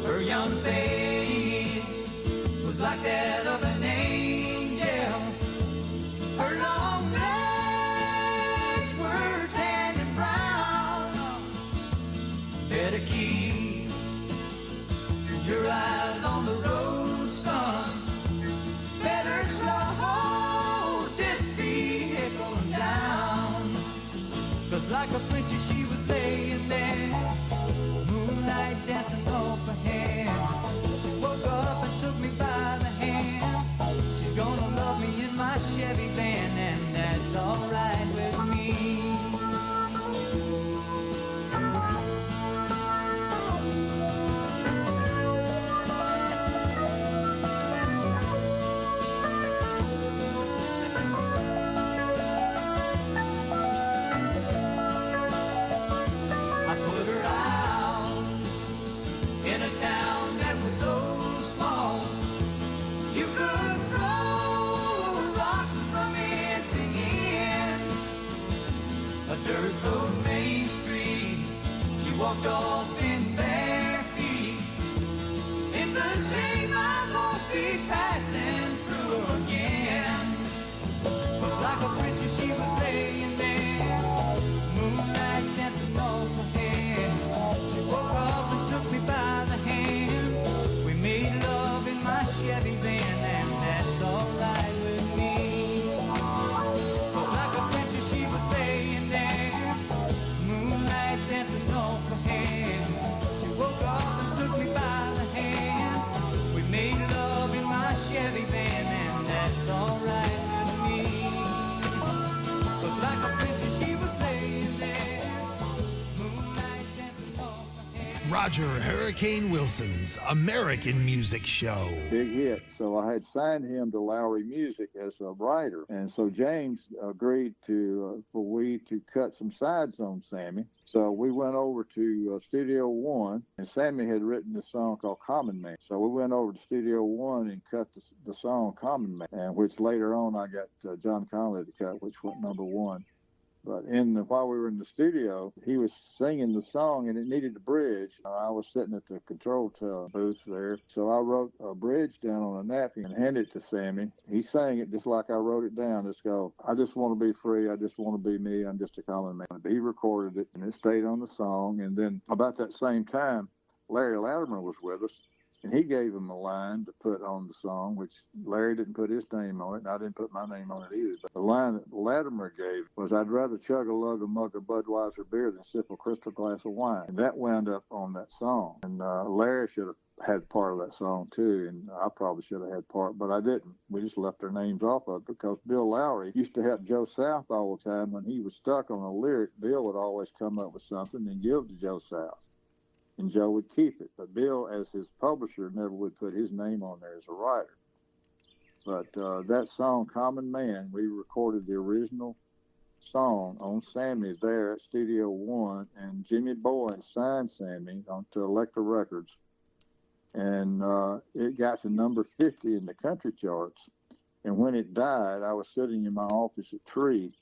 Her young face was like that of an angel. Her long legs were tan and brown. Better keep your eyes on the road, son. Better slow this vehicle down. 'Cause like a princess she was laying there, moonlight dancing off her hair. She woke up and took me by the hand. She's gonna love me in my Chevy van, and that's alright with me. Walked off in bare feet. It's a shame I won't be passing through again. 'Cause like a princess she was laying there, moonlight dancing off her hair. She woke up and took me by the hand. We made love in my Chevy van, and that's alright with me. 'Cause like a princess she was laying there, moonlight dancing off her hair. She woke up and took me by the hand. We made love in my Chevy van, and that's alright with me. 'Cause like a princess she was laying there, moonlight dancing off her hair. Roger Hurricane Wilson's American Music Show. Big hit. So I had signed him to Lowry Music as a writer. And so James agreed for we to cut some sides on Sammy. So we went over to Studio One, and Sammy had written this song called Common Man. So we went over to Studio One and cut the song Common Man, and which later on I got John Conley to cut, which went #1. But while we were in the studio, he was singing the song, and it needed a bridge. I was sitting at the control booth there, so I wrote a bridge down on a napkin and handed it to Sammy. He sang it just like I wrote it down. It's called, I just want to be free, I just want to be me, I'm just a common man. He recorded it, and it stayed on the song. And then about that same time, Larry Latimer was with us, and he gave him a line to put on the song, which Larry didn't put his name on it, and I didn't put my name on it either. But the line that Latimer gave was, I'd rather chug a lug a mug of Budweiser beer than sip a crystal glass of wine. And that wound up on that song. And Larry should have had part of that song too, and I probably should have had part, but I didn't. We just left their names off of it because Bill Lowry used to help Joe South all the time. When he was stuck on a lyric, Bill would always come up with something and give to Joe South, and Joe would keep it. But Bill, as his publisher, never would put his name on there as a writer. But that song, Common Man, we recorded the original song on Sammy there at Studio One, and Jimmy Bowen signed Sammy onto Elektra Records, and it got to number 50 in the country charts. And when it died, I was sitting in my office at Tree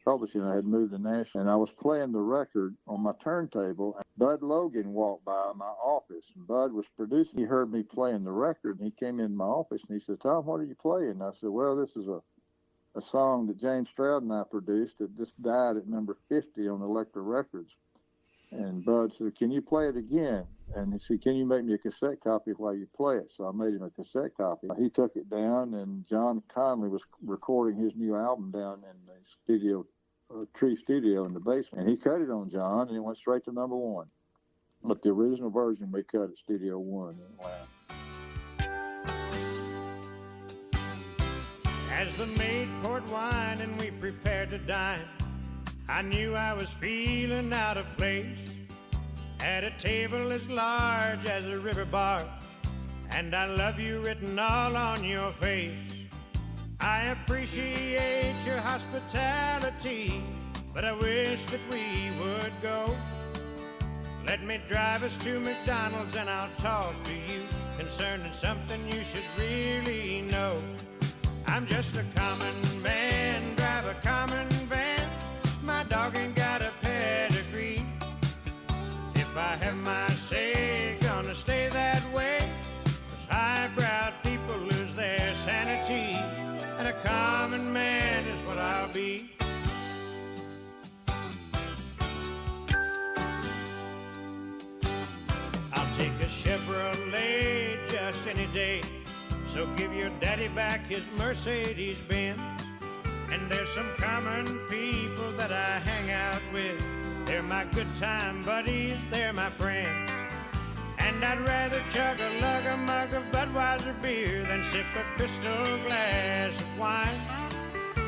Publishing. I had moved to Nashville, and I was playing the record on my turntable. And Bud Logan walked by my office, and Bud was producing. He heard me playing the record, and he came in my office, and he said, "Tom, what are you playing?" And I said, "Well, this is a song that James Stroud and I produced that just died at number 50 on Elektra Records." And Bud said, "Can you play it again?" And he said, "Can you make me a cassette copy while you play it?" So I made him a cassette copy. He took it down, and John Conley was recording his new album down in the studio, Tree Studio in the basement. And he cut it on John, and it went straight to number 1. But the original version we cut at Studio One in Atlanta. As the maid poured wine and we prepared to dine, I knew I was feeling out of place at a table as large as a river bar, and I love you written all on your face. I appreciate your hospitality, but I wish that we would go. Let me drive us to McDonald's and I'll talk to you concerning something you should really know. I'm just a common man, drive a common van. My dog ain't got a pedigree. If I have my say, gonna stay that way. 'Cause highbrow people lose their sanity, and a common man is what I'll be. I'll take a Chevrolet just any day, so give your daddy back his Mercedes-Benz. And there's some common people that I hang out with. They're my good time buddies, they're my friends. And I'd rather chug a lug, a mug of Budweiser beer than sip a crystal glass of wine.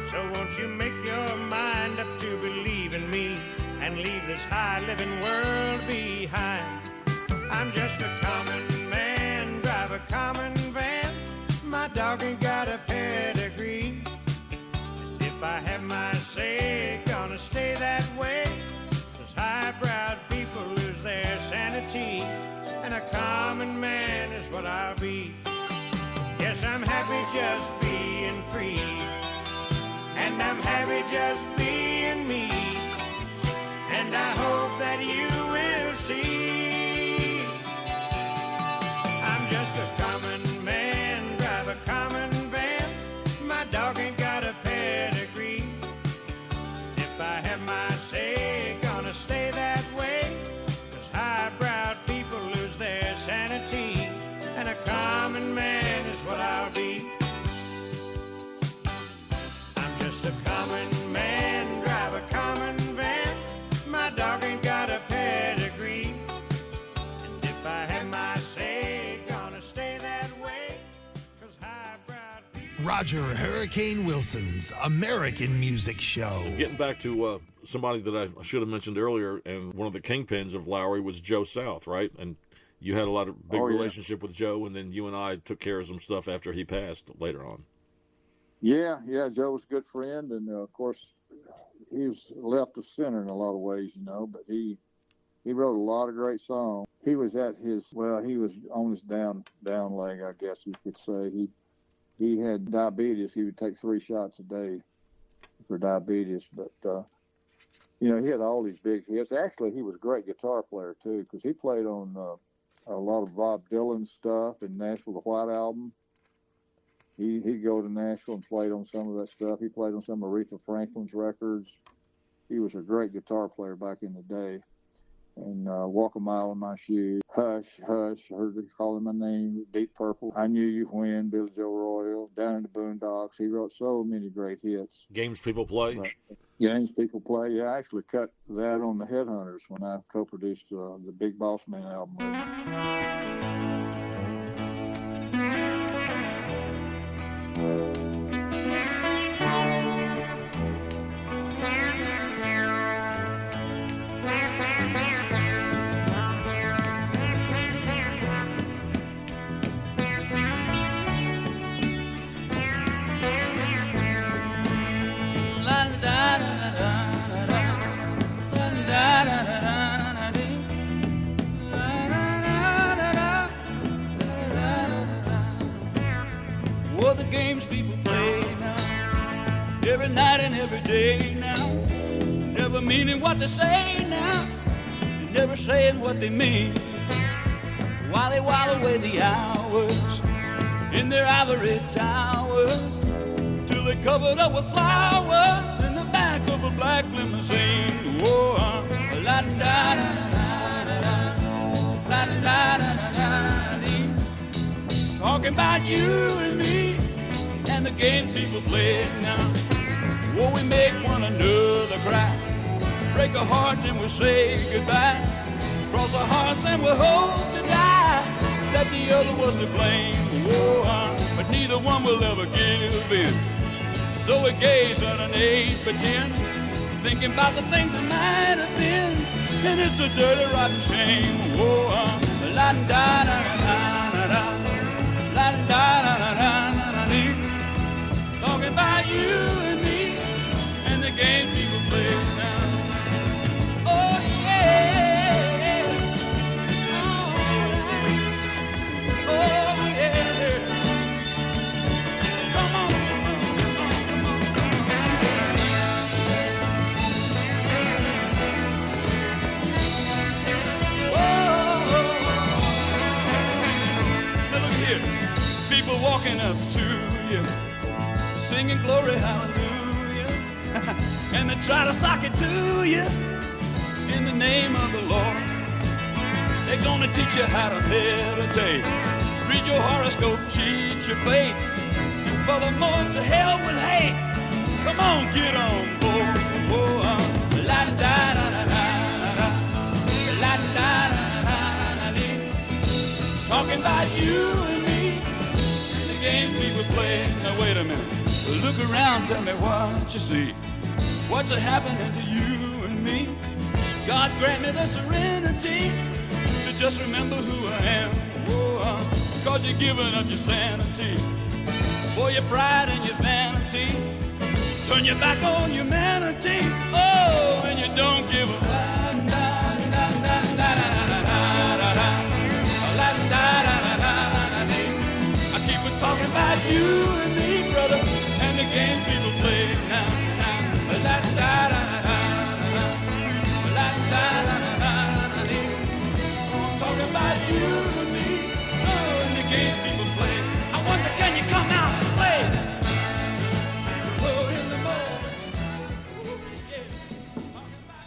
So won't you make your mind up to believe in me and leave this high-living world behind. I'm just a common man, drive a common van. My dog ain't got a pedigree. If I have my say, gonna stay that way. 'Cause highbrow people lose their sanity, and a common man is what I'll be. Yes, I'm happy just being free, and I'm happy just being me. And I hope that you will see. I'm just a common man, drive a common van. My dog ain't got a pedigree. If I have my say, gonna stay that way. 'Cause highbrow people lose their sanity, and a common man is what I'll be. I'm just a common man, drive a common van. My dog ain't got a pedigree. And if I have my say, gonna stay that way. 'Cause highbrow people... Roger Hurricane Wilson's American Music Show. Getting back to somebody that I should have mentioned earlier, and one of the kingpins of Lowry was Joe South, right? And you had a lot of big relationship with Joe, and then you and I took care of some stuff after he passed later on. Yeah, Joe was a good friend, and of course, he was left of center in a lot of ways, but he wrote a lot of great songs. He was at he was on his down leg, I guess you could say. He had diabetes. He would take 3 shots a day for diabetes, but he had all these big hits. Actually, he was a great guitar player too, because he played on a lot of Bob Dylan stuff in Nashville, the White Album. He'd go to Nashville and played on some of that stuff. He played on some of Aretha Franklin's records. He was a great guitar player back in the day. And Walk a Mile in My Shoes, Hush, Hush, I heard they calling my name, Deep Purple, I Knew You When, Billy Joe Royal, Down in the Boondocks. He wrote so many great hits. Games People Play? Games People Play. Yeah, I actually cut that on the Headhunters when I co-produced the Big Boss Man album with him. La da da da da. meaning what they say now, never saying what they mean. While they while away the hours in their ivory towers, till they're covered up with flowers in the back of a black limousine. Whoa, la-da-da-da-da-da-da, la-da-da-da-da-da-dee. Talking about you and me and the games people play now. Whoa, we make one another cry, break a heart and we say goodbye, cross our hearts and we hope to die that the other was to blame. Whoa, but neither one will ever give in. So we gaze underneath pretend, thinking about the things that might have been, and it's a dirty rotten shame. Whoa, la-da-da-da-da-da-da, la-da-da-da-da-da-da-dee. Talking about you and me and the game people play now. Oh yeah, oh yeah. Come on, now look here, people walking up to you, singing glory hallelujah, and they try to sock it to you in the name of the Lord. They're gonna teach you how to meditate, read your horoscope, cheat your fate, and furthermore to hell with hate. Come on, get on board. Whoa, la-da-da-da-da-da-da, la-da-da-da-da-da-dee. Talking about you and me and the game people play. Now wait a minute, look around, tell me what you see. What's happening to you and me? God grant me the serenity to just remember who I am. Whoa, cause you're giving up your sanity for your pride and your vanity. Turn your back on humanity. Oh, and you don't give a I keep on talking about you and me, brother, and the game people play now. Talking about you and me, oh, and the games people play. I wonder, can you come out and play? Oh, in the morning. Ooh, yeah. Talking about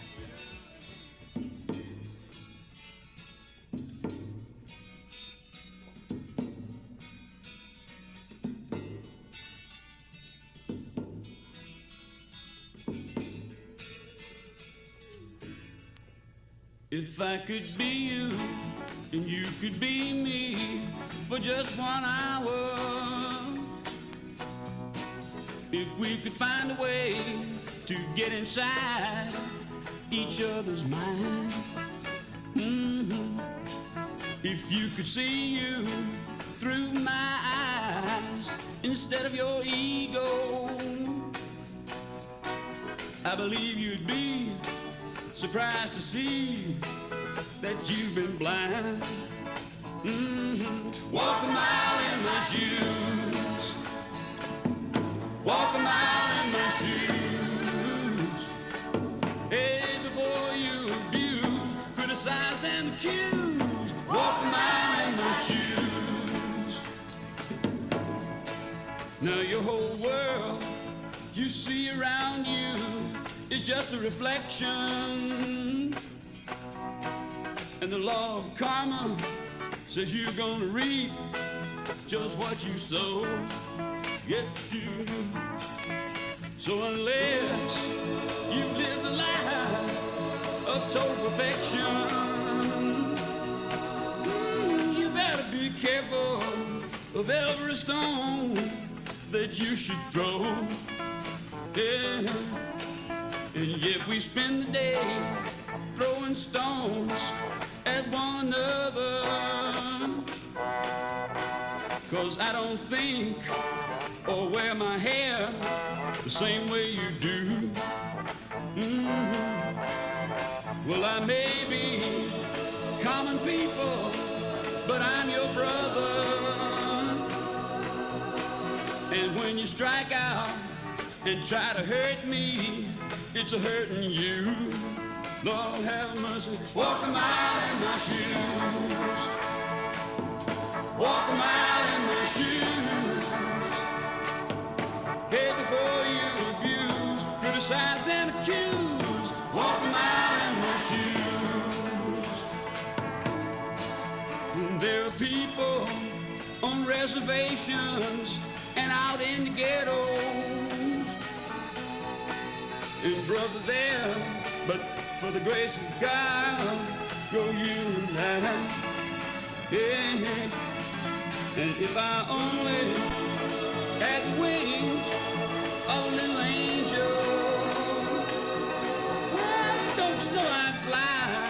if I could be you and you could be me for just 1 hour, if we could find a way to get inside each other's mind, if you could see you through my eyes instead of your ego, I believe you'd be surprised to see that you've been blind. Walk a mile in my shoes, walk a mile in my shoes. Hey, before you abuse, criticize and accuse, walk a mile in my shoes. Now your whole world you see around you is just a reflection, and the law of karma says you're gonna reap just what you sow. Yes, you do. So unless you live the life of total perfection, you better be careful of every stone that you should throw. Yeah. And yet we spend the day throwing stones at one another, 'cause I don't think or wear my hair the same way you do. Well, I may be common people, but I'm your brother. And when you strike out and try to hurt me, it's a hurting you. Lord have mercy, walk a mile in my shoes. Walk a mile in my shoes. Hey, before you abuse, criticize and accuse. Walk a mile in my shoes. There are people on reservations and out in the ghettos. And brother there, but for the grace of God, go you and I. Yeah. And if I only had the wings of a little angel, well, don't you know I'd fly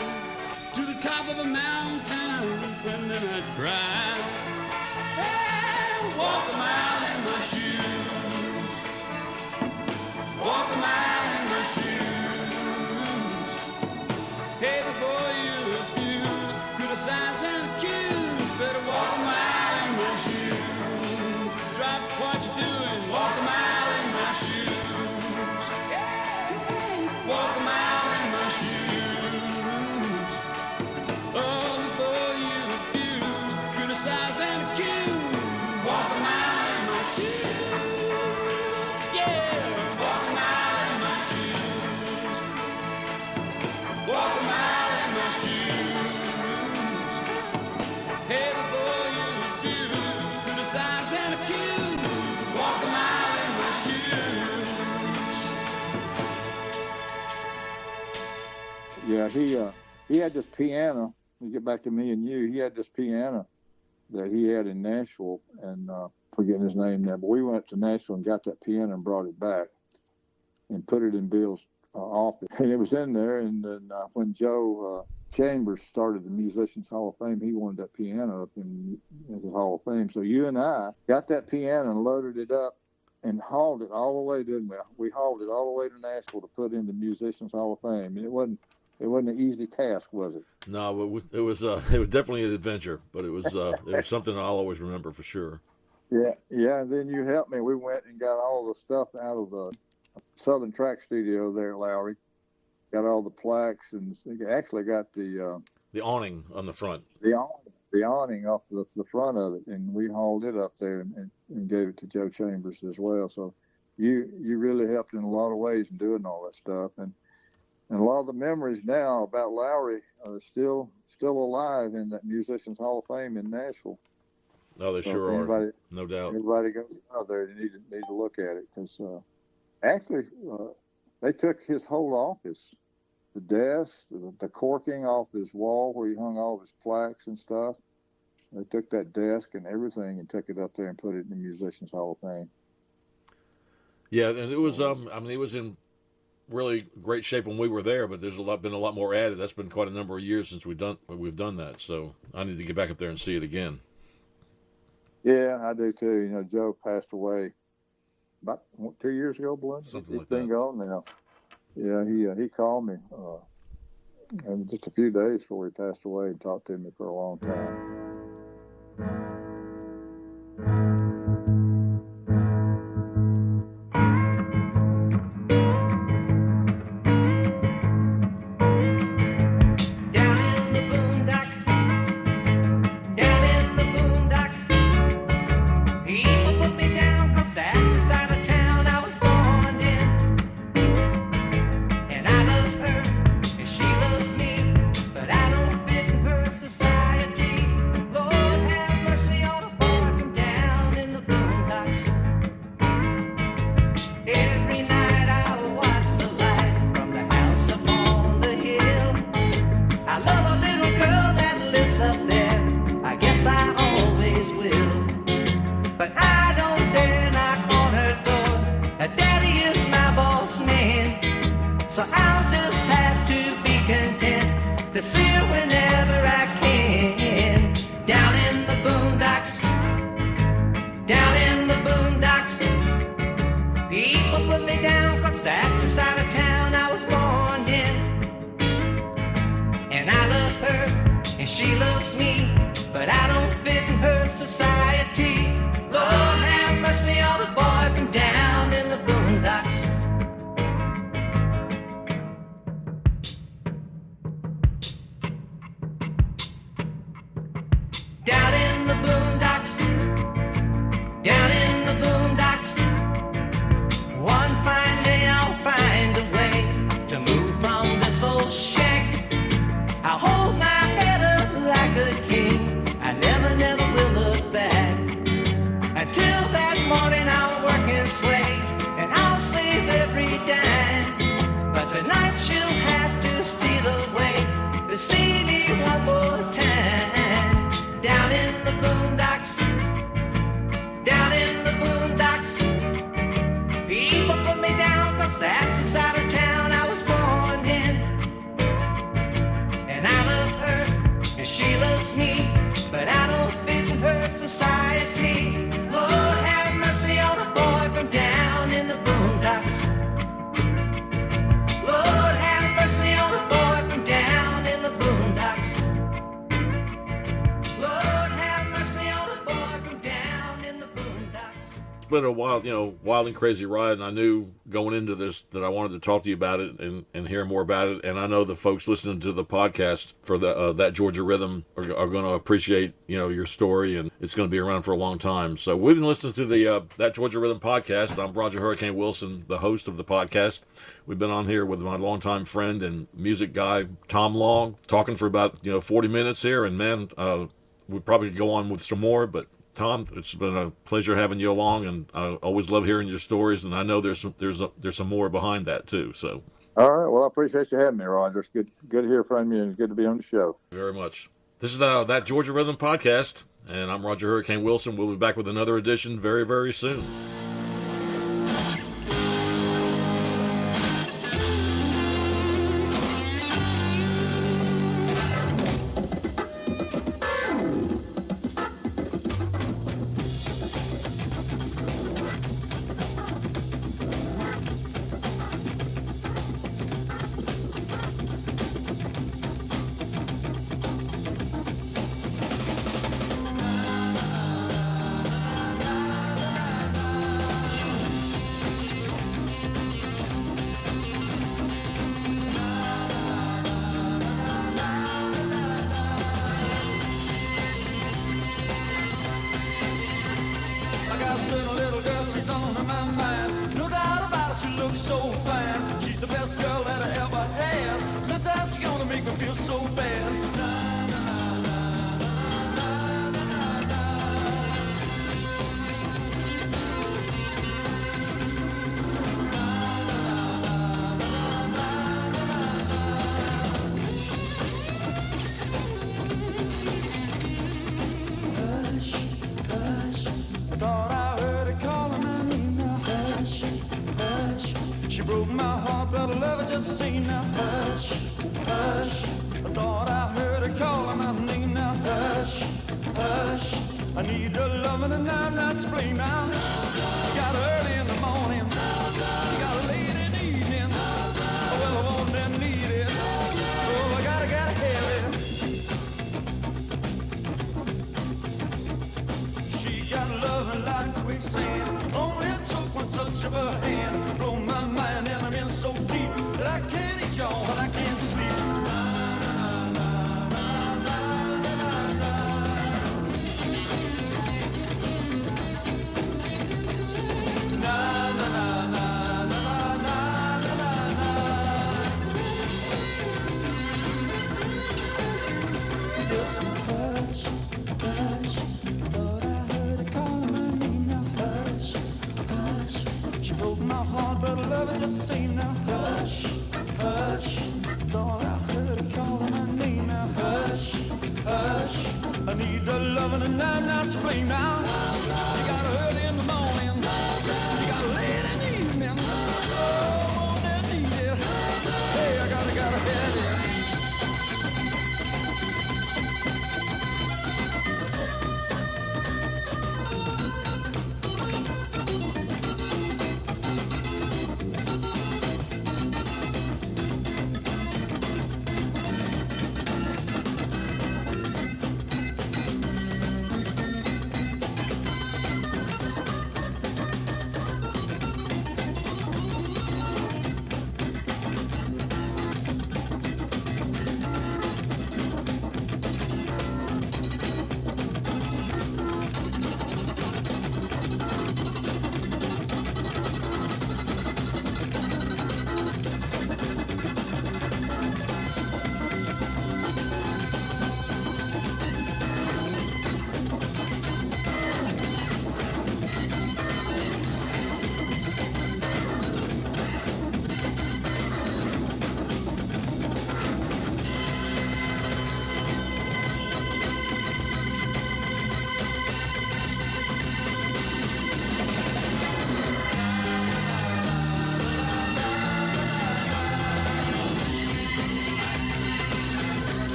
to the top of a mountain and then I'd cry. Hey, walk a mile in my shoes. Walk a mile in my shoes. Hey, before you abuse, criticize and accuse, better walk a mile in my shoes. Drop what you're doing, walk a mile in my shoes. Walk a mile in my shoes. Oh, before you abuse, criticize and accuse, walk a mile in my shoes. Yeah, walk a mile in my shoes. Walk a mile in my shoes. Hey, before you abuse, criticize and accuse, walk a mile in my shoes. Yeah, he had this piano. To get back to me and you, he had this piano that he had in Nashville, and forgetting his name now, but we went to Nashville and got that piano and brought it back and put it in Bill's office, and it was in there. And then when Joe Chambers started the Musicians Hall of Fame, he wanted that piano up in the Hall of Fame. So you and I got that piano and loaded it up and hauled it all the way, didn't we? We hauled it all the way to Nashville to put in the Musicians Hall of Fame, and it wasn't an easy task, was it? No, it was definitely an adventure, but it was something I'll always remember for sure. Yeah. And then you helped me. We went and got all the stuff out of the Southern Track Studio there at Lowry. Got all the plaques, and actually got the awning on the front. The awning off the front of it, and we hauled it up there and gave it to Joe Chambers as well. So you really helped in a lot of ways in doing all that stuff, and a lot of the memories now about Lowry are still alive in that Musicians Hall of Fame in Nashville. Oh, they sure are. No doubt. Everybody goes out there. You need to look at it, because actually they took his whole office, the desk, the corking off his wall where he hung all of his plaques and stuff. They took that desk and everything and took it up there and put it in the Musicians Hall of Fame. Yeah, and it was it was in really great shape when we were there, but there's been a lot more added. That's been quite a number of years since we've done that. So I need to get back up there and see it again. Yeah, I do too. You know, Joe passed away about 2 years ago, Blood. Something like that. He's been gone now. Yeah, he called me and just a few days before he passed away and talked to me for a long time. slave, and I'll save every dime. But tonight she'll have to steal away to see me one more time. Down in the boondocks, down in the boondocks. People put me down 'cause that's the side of town I was born in. And I love her and she loves me, but I don't fit in her society. Lord have mercy on a boy from down in the boondocks. Lord have mercy on a boy from down in the boondocks. Lord have mercy on a boy from down in the boondocks. It's been a wild, wild and crazy ride, and I knew going into this that I wanted to talk to you about it and hear more about it. And I know the folks listening to the podcast for that Georgia Rhythm are going to appreciate your story, and it's going to be around for a long time. So we've been listening to the that Georgia Rhythm podcast. I'm Roger Hurricane Wilson, the host of the podcast. We've been on here with my longtime friend and music guy Tom Long, talking for about 40 minutes here, and man, we probably could go on with some more, but Tom, it's been a pleasure having you along, and I always love hearing your stories, and I know there's some more behind that too. So, all right, well, I appreciate you having me, Roger. It's good to hear from you, and good to be on the show. Very much. This is that Georgia Rhythm podcast, and I'm Roger Hurricane Wilson. We'll be back with another edition very, very soon.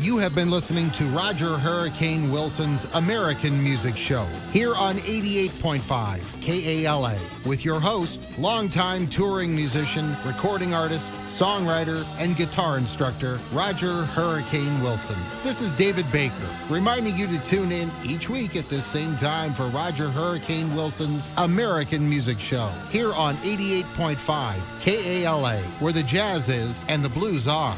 You have been listening to Roger Hurricane Wilson's American Music Show here on 88.5 KALA with your host, longtime touring musician, recording artist, songwriter, and guitar instructor, Roger Hurricane Wilson. This is David Baker, reminding you to tune in each week at this same time for Roger Hurricane Wilson's American Music Show here on 88.5 KALA, where the jazz is and the blues are.